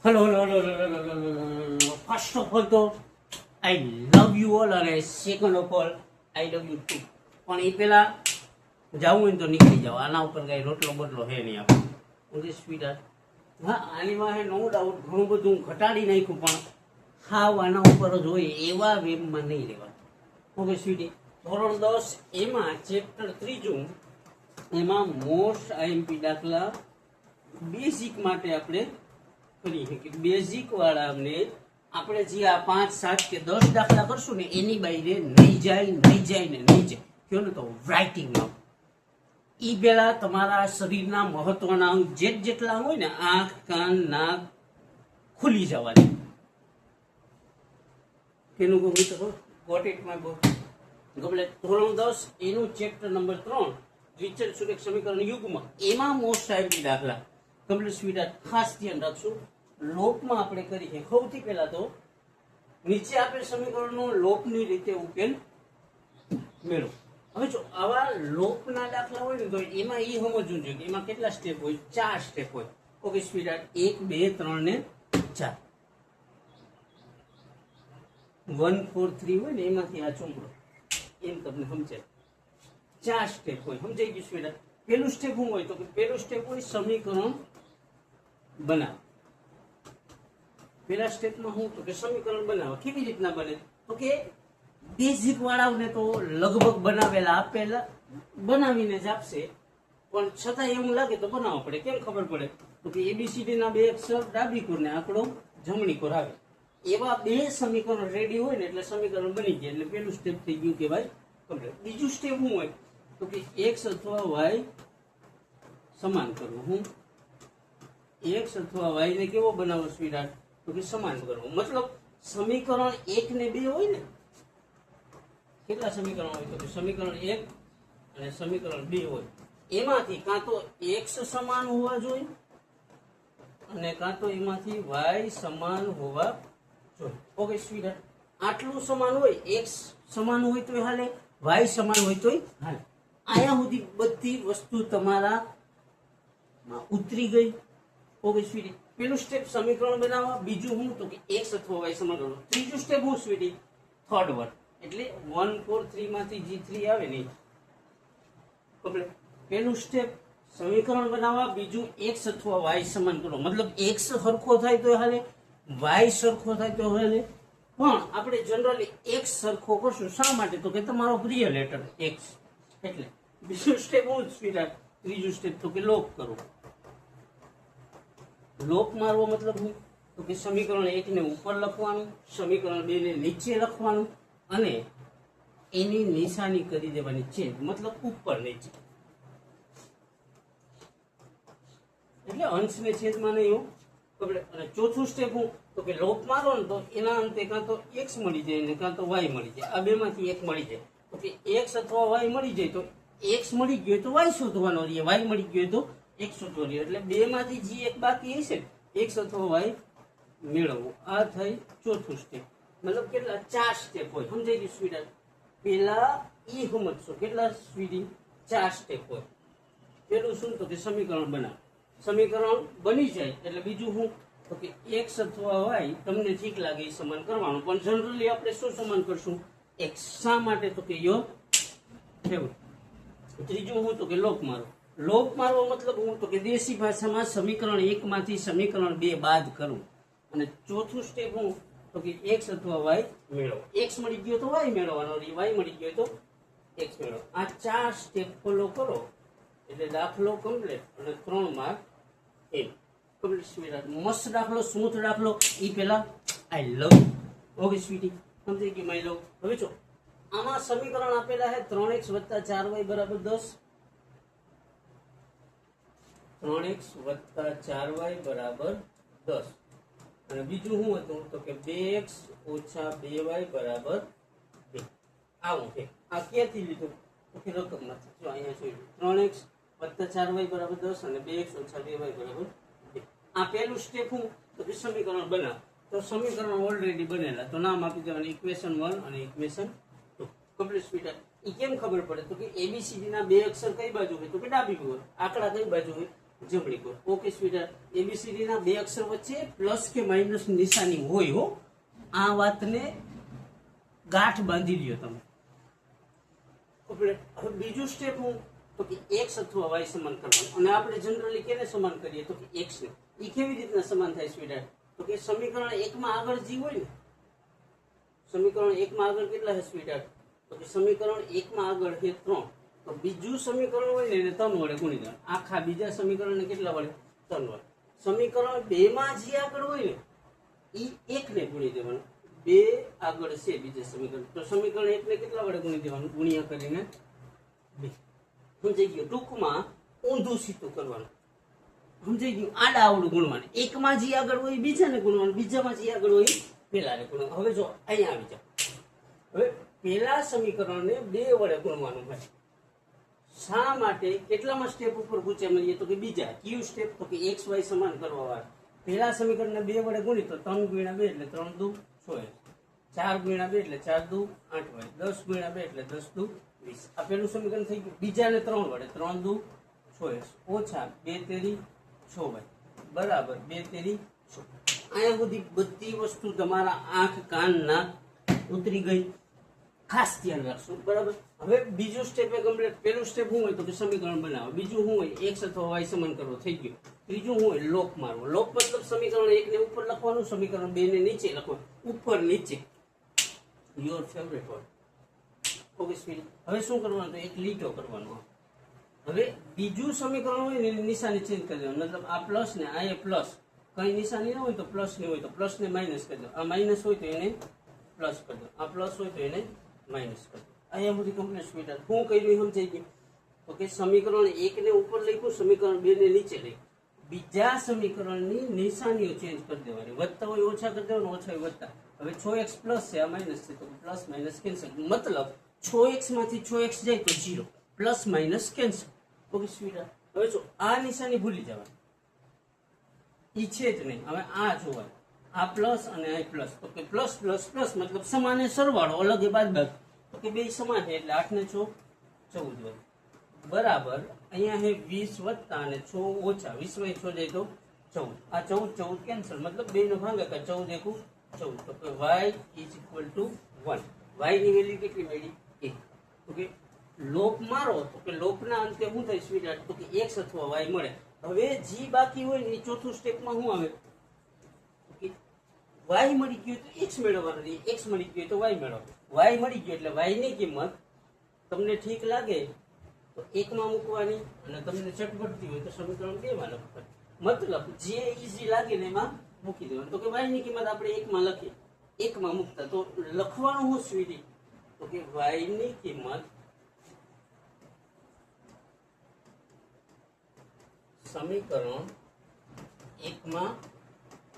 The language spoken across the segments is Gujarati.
Hello hello hello first of all તો આઈ લવ યુ ઓલ અને second of all I love you too. પણ એ પેલા જવું હોય ને તો નીકળી જાવ. આના ઉપર કઈ રોટલો બોટલો હે નહીં આપણે. ઓકે સ્વીટહાર્ટ, હા આની વાહે નો ડાઉટ ઘણું બધું ઘટાડી નાખ્યું, પણ હાવ આના ઉપર જ હોય એવા વેબમાં નહીં રહેવા. ઓકે સ્વીટી, ધોરણ 10 એમાં ચેપ્ટર 3 એમાં મોસ્ટ આઈએમપી દાખલા બેઝિક માટે આપણે કરીએ કે બેઝિક વાળાને આપણે જે આ 5, 7 કે 10 દાખલા કરશું ને એની બાઈને નહીં જાય કયો ને તો રાઇટિંગમાં. એ પેલા તમારા શરીરના મહત્વના અંગ જેટલા હોય ને આંખ, કાન, નાક ખુલી જવાની. એનું કહું મિત્રો ગોટ ઇટ માય બોય. ગમે ધોરણ 10 એનું ચેપ્ટર નંબર 3 દ્વિચલ સુરેખ સમીકરણ યુગમાં એમાં મોસ્ટ આઈએમપી દાખલા કમ્પ્લીટ સ્વીટહાર્ટ ખાસ ધ્યાન રાખશું. લોપમાં આપણે કરીએ સૌથી પહેલા તો નીચે આપેલ સમીકરણનો લોપની રીતે ઉકેલ મેળવો. હવે જો આવા લોપના દાખલા હોય ને તો એમાં એ સમજવું જોઈએ કે એમાં કેટલા સ્ટેપ હોય? 4 સ્ટેપ હોય. ઓકે સ્વીટહાર્ટ, 1, 2, 3 ને 4. 1, 4, 3 હોય ને એમાંથી આ ચોપડો એમ તમને સમજાય. 4 સ્ટેપ હોય. સમજાઈ ગયું સ્વીટહાર્ટ? પેલું સ્ટેપ શું હોય તો કે પેલું સ્ટેપ હોય સમીકરણ બનાવ. પેલા સ્ટેપમાં શું તો કે સમીકરણ બનાવો. કેવી રીતના બને તો કે બેઝિક વાળાઓને તો લગભગ બનાવેલા આપેલા બનાવીને જ આપશે, પણ છતાં એવું લાગે તો બનાવવો પડે. કેમ ખબર પડે તો કે એબીસીડી ના 2 અક્ષર ડાબી કોર ને આંકડો જમણી કોર આવે એવા 2 સમીકરણ રેડી હોય ને એટલે સમીકરણ બની જાય. એટલે પેલું સ્ટેપ થઈ ગયું કે ભાઈ કમ્પ્લીટ. બીજું સ્ટેપ શું હોય તો કે x અથવા y સમાન કરવું. હું x અથવા y ને કેવો બનાવો સ્વીટહાર્ટ તો કે સમાન કરવો. મતલબ સમીકરણ 1 ને 2 હોય ને, કેટલા સમીકરણ હોય તો કે સમીકરણ 1 અને સમીકરણ 2 હોય. એમાંથી કાં તો x સમાન હોવા જોઈએ અને કાં તો એમાંથી y સમાન હોવા જોઈએ. ઓકે સ્વીટહાર્ટ, આટલું સમાન હોય, x સમાન હોય તોય હાલે, y સમાન હોય તોય હાલે. આયા સુધી બધી વસ્તુ તમારા ઉતરી ગઈ. ઓકે સ્વીટી, પેલું સ્ટેપ સમીકરણ બનાવવા. બીજું હું તો કે x અથવા y સમાન કરવું. ત્રીજું સ્ટેપ હું સ્વીટી થર્ડ વન, એટલે 1, 4, 3 માંથી જે 3 આવે ને કમ્પ્લીટ. પેલું સ્ટેપ સમીકરણ બનાવવા. બીજું x અથવા y સમાન કરો. મતલબ x સરખો થાય તો હાલે, y સરખો થાય તો હાલે, પણ આપણે જનરલી x સરખો કરશું. શા માટે તો કે તમારો પ્રિય લેટર x. એટલે બીજું સ્ટેપ હું સ્વીટહાર્ટ ત્રીજું સ્ટેપ તો કે લોપ કરવો. લોપ મારવો મતલબ શું તો કે સમીકરણ 1 ને ઉપર લખવાનું, સમીકરણ 2 ને નીચે લખવાનું અને એની નિશાની કરી દેવાની ચેન્જ, મતલબ ઉપર નીચે. એટલે અંશ ને છેદમાં નહીં હો. અને ચોથું સ્ટેપ હું તો કે લોપ મારો ને તો એના અંતે કાં તો x મળી જાય ને કાં તો y મળી જાય. આ બેમાંથી એક મળી જાય તો કે x અથવા y મળી જાય તો x મળી ગયો તો y શોધવાનો રહે, y મળી ગયો તો x શોધવાનો રહે. એટલે બેમાંથી જે એક બાકી હશે x અથવા y મેળવવું. આ થઈ ચોથું સ્ટેપ. મતલબ કેટલા 4 સ્ટેપ હોય. સમજાઈ ગયું સ્વીટહાર્ટ? પેલા ઈ સમજશો કેટલા સ્વીટી 4 સ્ટેપ હોય. પેલું શું તો કે સમીકરણ બનાવ. સમીકરણ બની જાય એટલે બીજું શું તો કે x અથવા y તમને ઠીક લાગે એ સમાન કરવાનું. પણ જનરલી આપણે શું સમાન કરશું? x. શા માટે તો કે યોગ થયું. ત્રીજું હું તો કે લોપ મારો. લોપ મારવો મતલબ હું તો કે દેશી ભાષામાં સમીકરણ 1 માંથી સમીકરણ 2 બાદ કરવું. અને ચોથું સ્ટેપ હું તો કે x અથવા y મેળવો. x મળી ગયો તો y મેળવવાનો, y મળી ગયો તો x મેળવો. આ 4 સ્ટેપ ફોલો કરો એટલે દાખલો કમ્પ્લીટ અને 3 માર્ક એમ કમ્પ્લીટ. સ્વીટહાર્ટ, મસ્ત દાખલો, સ્મૂથ દાખલો. એ પેલા આઈ લવ. ઓકે સ્વીટી, સમજી ગઈ માય લવ. હવે જો આમાં સમીકરણ આપેલા છે 3x + 4y = 10. 3x + 4y = 10. અને બીજું શું હતું તો કે 2x - 2y = 2. આવું છે. આ ક્યાંથી લીધું તો કે રકમમાંથી. જો અહીંયા જોઈ 3x + 4y = 10 અને 2x - 2y = 2. આ પહેલું સ્ટેપ હું તો કે સમીકરણ બનાવ. તો સમીકરણ ઓલરેડી બનેલા તો નામ આપી દેવાનું ઇક્વેશન 1 અને ઇક્વેશન 2. કમ્પ્લીટ સ્વીટહાર્ટ. એ કેમ ખબર પડે તો કે એબીસીડી ના 2 અક્ષર કઈ બાજુ હોય તો કે ડાબી બાજુ. આંકડા કઈ બાજુ હોય જમણી કોર. ઓકે સ્વીટર, એબીસીડી ના બે અક્ષર વચ્ચે પ્લસ કે માઇનસ નિશાની હોય હો. આ વાતને ગાંઠ બાંધી લ્યો તમે. હવે બીજું સ્ટેપ હું તો કે એક્સ અથવા વાય સમાન કરવાનું. અને આપણે જનરલી કેને સમાન કરીએ તો કે એક્સ ને. એ કેવી રીતના સમાન થાય સ્વીટર? તો કે સમીકરણ 1 માં આગળ જે હોય ને, સમીકરણ 1 માં આગળ કેટલા છે સ્વીટર? તો કે સમીકરણ 1 માં આગળ છે 3. તો બીજું સમીકરણ હોય ને એને 3 વડે ગુણી દેવાનું. આખા બીજા સમીકરણને કેટલા વડે? 3 વડે. સમીકરણ 2 માં જે આગળ હોય ને એ 1 ને ગુણી દેવાનું. 2 આગળ છે બીજા સમીકરણ, તો સમીકરણ 1 ને કેટલા વડે ગુણી દેવાનું? ગુણ્યા કરીને 2. સમજાઈ ગયું? ટૂંકમાં ઊંધું સીધું કરવાનું. સમજાઈ ગયું? આડા આવડું ગુણવાનું. 1 માં જે આગળ હોય બીજાને ગુણવાનું, બીજામાં જે આગળ હોય પેલાને ગુણવાનું. હવે જો અહીંયા આવી જાવ. હવે પેલા સમીકરણને 2 વડે ગુણવાનું હોય. શા માટે? કેટલામાં સ્ટેપ ઉપર પૂછે મળીએ તો કે બીજા. કયું સ્ટેપ? તો કે એક્સ વાય સમાન કરવા વાળા. પેલા સમીકરણને 2 વડે ગુણી તો 3 ગુણ્યા 2 એટલે 3 દુ 6, 4 ગુણ્યા 2 એટલે 4 દુ 8 વાય, 10 ગુણ્યા 2 એટલે 10 દુ 20. આ પેલું સમીકરણ થઈ ગયું. બીજાને 3 વડે 3 દુ 6 ઓછા 2 તેરી 6 વાય બરાબર 2 તેરી 6. અહીંયા સુધી બધી વસ્તુ તમારા આંખ કાન નાક ઉતરી ગઈ. ખાસ ધ્યાન રાખશું, બરાબર. હવે બીજું સ્ટેપ એ કમ્પ્લીટ. પેલું સ્ટેપ શું હોય તો કે સમીકરણ બનાવો. બીજું શું હોય? એક્સ અથવા વાય સમાન કરવો, થઈ ગયું. ત્રીજું શું હોય? લોપ મારવો. લોપ મતલબ સમીકરણ 1 ને ઉપર લખવાનું, સમીકરણ 2 ને નીચે લખવાનું. ઉપર નીચે, your favourite word. Okay sweet. હવે શું કરવાનું? તો એક લીટો કરવાનો. હવે બીજું સમીકરણ હોય ને એની નિશાની ચેન્જ કરી દેવાનું. મતલબ આ પ્લસ ને આ એ પ્લસ, કઈ નિશાની ન હોય તો પ્લસ ની હોય તો પ્લસ ને માઇનસ કરી દો. આ માઇનસ હોય તો એને પ્લસ કરી દો, આ પ્લસ હોય તો એને માઇનસ કરી દો. અહીંયા બધી કમ્પ્લીટ સ્વીટ. શું કર્યું સમજાઈ ગયું? તો કે સમીકરણ 1 ને ઉપર લખ્યું, સમીકરણ 2 ને નીચે લખ્યું. બીજા સમીકરણની નિશાનીઓ ચેન્જ કરી દેવાની. વધતા હોય ઓછા કરી દેવાનું, ઓછા હોય વધતા. હવે 6x પ્લસ છે, આ માઇનસ છે, તો પ્લસ માઇનસ કેન્સલ. મતલબ 6x માંથી 6x જાય તો 0, plus minus cancel. Okay sweet. હવે જો આ નિશાની ભૂલી જવાની, ઈ છે જ નહીં. હવે આ જોવાય, આ પ્લસ અને આ પ્લસ. તો કે પ્લસ પ્લસ પ્લસ મતલબ સમાને સરવાળો, અલગ એ બાદબાકી. તો કે બે સમાન છે એટલે 8 ને 6 14 વધે બરાબર. અહીંયા છે 20 વત્તા અને 6 ઓછા. 20 માં 6 જાય તો 14. આ 14 14 કેન્સલ, મતલબ 2 નો ભાગાકાર 14 એકુ 14. તો કે y is equal to 1. y ની વેલ્યુ કેટલી મળી? 1. ઓકે. લોપ મારો તો કે લોપના અંતે શું થાય સ્વીટ? તો કે x અથવા y મળે. હવે જે બાકી હોય ને એ ચોથું સ્ટેપમાં શું આવે? y મળી ગયું તો x મેળવવાનો, x મળી ગયું તો y મેળવવાનો. y મળી ગયું એટલે y ની કિંમત તમને ઠીક લાગે તો 1 માં મૂકવાની, અને તમને ચટપટતી હોય તો સમીકરણ 2 માં લખવાની. મતલબ જે ઈઝી લાગે ને એમાં મૂકી દેવાનું. તો કે y ની કિંમત આપણે 1 માં લખીએ, 1 માં મૂકતા તો લખવાનું શું સ્વીટી? તો કે y ની કિંમત સમીકરણ 1 માં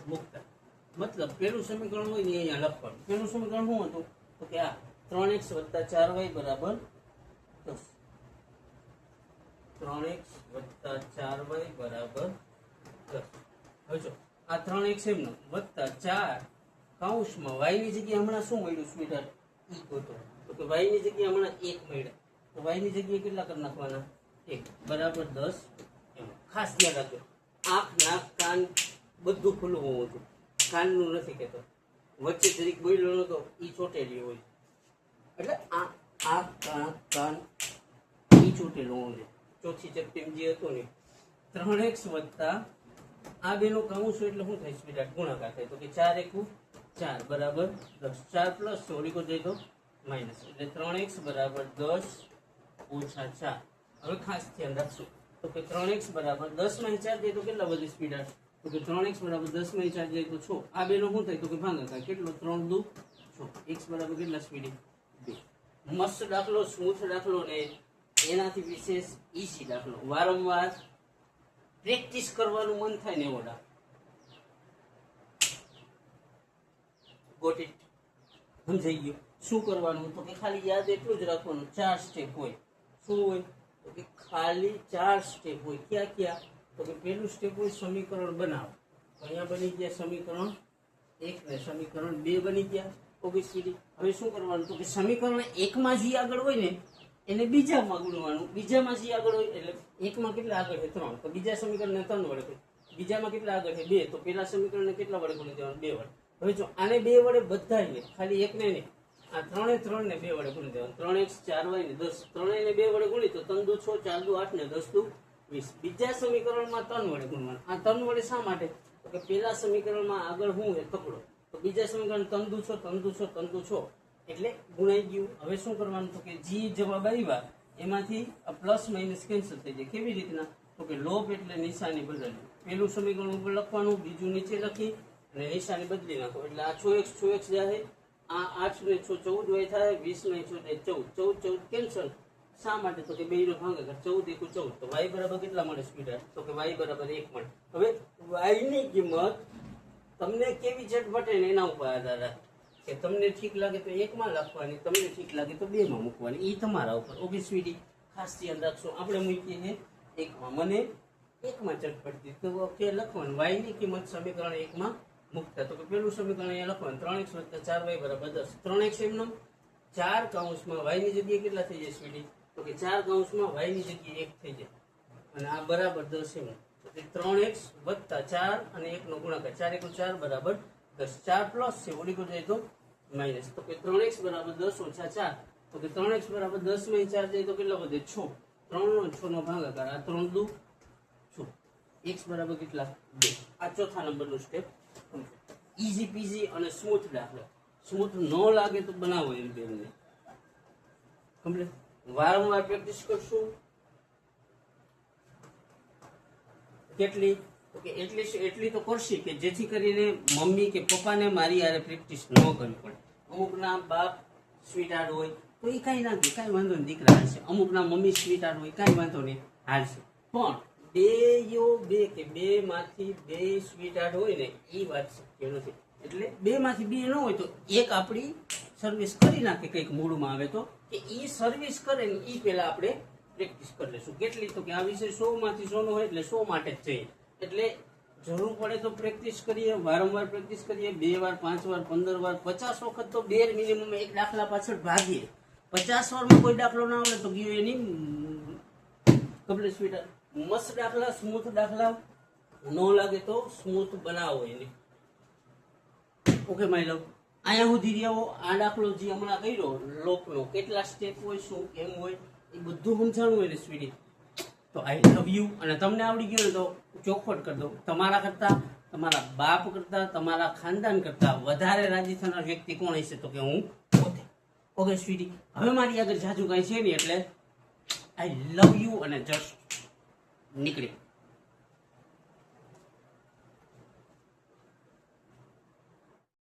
મૂકતા. મતલબ પેલું સમીકરણ હોય ને અહીંયા લખવાનું. પેલું સમીકરણ શું હતું? તો કે આ 3x + 4y બરાબર 10. 3x + 4y બરાબર 10. હવે જો આ 3x એમનો વત્તા 4 કૌંસમાં y ની જગ્યાએ હમણાં શું મળ્યું સ્વીટર? ઈ ગોતો. તો કે y ની જગ્યાએ હમણાં 1 મળ્યા, તો y ની જગ્યાએ કેટલા કરી નાખવાના? 1 બરાબર 10. ખાસ ધ્યાન રાખજો, આંખ નાક કાન બધું ખુલ્લું હોવું હતું. કાનનું નથી કહેતો, વચ્ચે જરીક બોલ્યો નતો ઈ ચોટેલી હોય, એટલે આ કાન ઈ ચોટેલું હોવું જોઈએ. ચોથી ચપટીમાં જે હતો ને 3x વત્તા આ બેનો કૌંસ એટલે શું થાય સ્વીટ? ગુણાકાર થાય. તો કે 4 એકુ 4 બરાબર 10. 4 પ્લસ થોડીકો જાય તો માઇનસ, એટલે 3x બરાબર 10 ઓછા 4. હવે ખાસ ધ્યાન રાખશું તો કે 3x બરાબર 10 માં 4 જાય તો કેટલા વધે સ્પીડ? તો કે 3x બરાબર 10 માં 4 જાય તો 6. આ બેનો શું થાય? તો કે ભાગાકાર. કેટલો? 3 દુ 6. x બરાબર કેટલા સ્પીડ? 2. મસ્ત દાખલો, સ્મૂથ દાખલો ને એનાથી વિશેષ ઈઝી દાખલો. વારંવાર પ્રેક્ટિસ કરવાનું મન થાય ને એવો દાખલો. Got it? સમજાઈ ગયું? શું કરવાનું? તો કે ખાલી યાદ એટલું જ રાખવાનું, 4 સ્ટેપ હોય. શું હોય? તો કે ખાલી 4 સ્ટેપ હોય. ક્યાં ક્યાં? તો કે પહેલું સ્ટેપ હોય સમીકરણ બનાવો. અહીંયા બની ગયા સમીકરણ 1 ને સમીકરણ 2 બની ગયા. ઓબીસીડી. હવે શું કરવાનું? તો કે સમીકરણ 1 માં જે આગળ હોય ને એને બીજામાં ગુણવાનું, બીજામાં જે આગળ હોય એટલે એકમાં કેટલા આગળ છે 3, તો બીજા સમીકરણને 3 વડે ગુણો. બીજામાં કેટલા આગળ છે 2, તો પેલા સમીકરણને કેટલા વડે ગુણી દેવાનું 2 વડે. હવે જો આને 2 વડે બધાને, ખાલી એકને નહીં, આ 3 ને 2 વડે ગુણી દેવાનું. 3x 4y ને 10, 3 ને 2 વડે ગુણી તો 3 દુ 6, 4 દુ 8 ને 10 દુ 20. બીજા સમીકરણમાં 3 વડે ગુણવાનું. આ 3 વડે શા માટે? તો કે પેલા સમીકરણમાં આગળ શું છે તકડો, તો બીજા સમીકરણ 3 દુ 6, 3 દુ 6, 3 દુ 6 એટલે ગુણાઈ ગયું. હવે શું કરવાનું? તો કે જે જવાબ આવ્યા એમાંથી પ્લસ માઇનસ કેન્સલ થઈ જાય. કેવી રીતના? તો કે લોપ એટલે નિશાની બદલવી. પેલું સમીકરણ ઉપર લખવાનું, બીજું નીચે લખી અને નિશાની બદલી નાખો. એટલે આ 6x જાય, આ 8 ને 6 14y થાય, 20 ને 6 14 કેન્સલ. શા માટે? તો કે બે નો ભાગાકાર 14 × 14, તો y બરાબર કેટલા મળે સ્પીડ? તો કે y બરાબર 1 મળે. હવે y ની કિંમત તમને કેવી ઝટપટે ને એના ઉપર આધાર રાખે કે તમને ઠીક લાગે તો 1 માં લખવાની, તમને ઠીક લાગે તો 2 માં મૂકવાની, એ તમારા ઉપર. ઓકે સ્વીટી, ખાસ ધ્યાન રાખશો. આપણે મૂકીએ છીએ 1 માં, મને 1 માં ઝટપટથી તો કે લખવાનું y ની કિંમત સમીકરણ 1 માં મૂકતા. તો કે પેલું સમીકરણ અહીંયા લખવાનું 3x + 4y = 10. 3x એમનો 4 કૌંસમાં y ની જગ્યાએ કેટલા થઈ જાય સ્વીટી? તો કે 4 કૌંસમાં y ની જગ્યાએ 1 થઈ જાય અને આ બરાબર 10 એમ. તો 3x + 4 અને 1 નો ગુણાકાર, 4 × 4 = 10. 4 પ્લસ છે, ઓડી જાય તો માઇનસ. તો કે 3x = 10 - 4, તો કે 3x = 10 - 4 જાય તો કેટલા વધે? 6. 3 નો 6 નો ભાગાકાર, આ 3 દુ 6, x બરાબર કેટલા? 2. આ ચોથા નંબરનું સ્ટેપ. ઈઝી પીઝી અને સ્મૂથ દાખલો. સ્મૂથ ન લાગે તો બનાવો એમ બેનને કમ્પ્લીટ. વારંવાર પ્રેક્ટિસ કરશું. કેટલી? તો કે એટલી તો કરશી કે જેથી કરીને મમ્મી કે પપ્પાને મારી યારે પ્રેક્ટિસ ન કરવી પડે. અમુકના બાપ સ્વીટહાર્ટ હોય તો એ કાંઈ ના થાય, કાંઈ વાંધો નહીં, દીકરા હાલશે. અમુકના મમ્મી સ્વીટહાર્ટ હોય, કાંઈ વાંધો નહીં, હાલશે. પણ બે માંથી 2 સ્વીટહાર્ટ હોય ને એ વાત શક્ય નથી. એટલે 2 માંથી 2 ન હોય તો એક આપણી સર્વિસ કરી નાખે, કંઈક મૂળમાં આવે તો કે એ સર્વિસ કરે ને એ પહેલા આપણે પ્રેક્ટિસ કરી લઈશું. કેટલી? તો કે આ વિષય 100 માંથી 100 નો હોય એટલે 100 માટે જ જોઈએ. એટલે જરૂર પડે તો પ્રેક્ટિસ કરીએ, વારંવાર પ્રેક્ટિસ કરીએ, 2 વાર 5 વાર 15 વાર 50 વખત તો બેર મિનિમમ એક દાખલા પાછળ ભાગીએ. 50 વારમાં કોઈ દાખલો ના આવડે તો ગયો એની કમ્પ્લીટ સ્પીડ. મસ્ત દાખલા, સ્મૂથ દાખલા ન લાગે તો સ્મૂથ બનાવો એને. ઓકે માય લવ, અહીંયા સુધી રહ્યો. આ દાખલો જે હમણાં કર્યો લોકનો, કેટલા સ્ટેપ હોય, શું કેમ હોય, એ બધું સમજાણું હોય ને સ્પીડી. તો આઈ લવ યુ. અને તમને આવડી ગયું ને તો ચોખવટ કરી દો. તમારા કરતા, તમારા બાપ કરતા, તમારા ખાનદાન કરતા વધારે રાજી થનાર વ્યક્તિ કોણ હશે? તો કે હું પોતે. ઓકે સ્વીટી, હવે મારી આગળ જાજુ કાંઈ છે નહીં એટલે આઈ લવ યુ અને જસ્ટ નીકળી.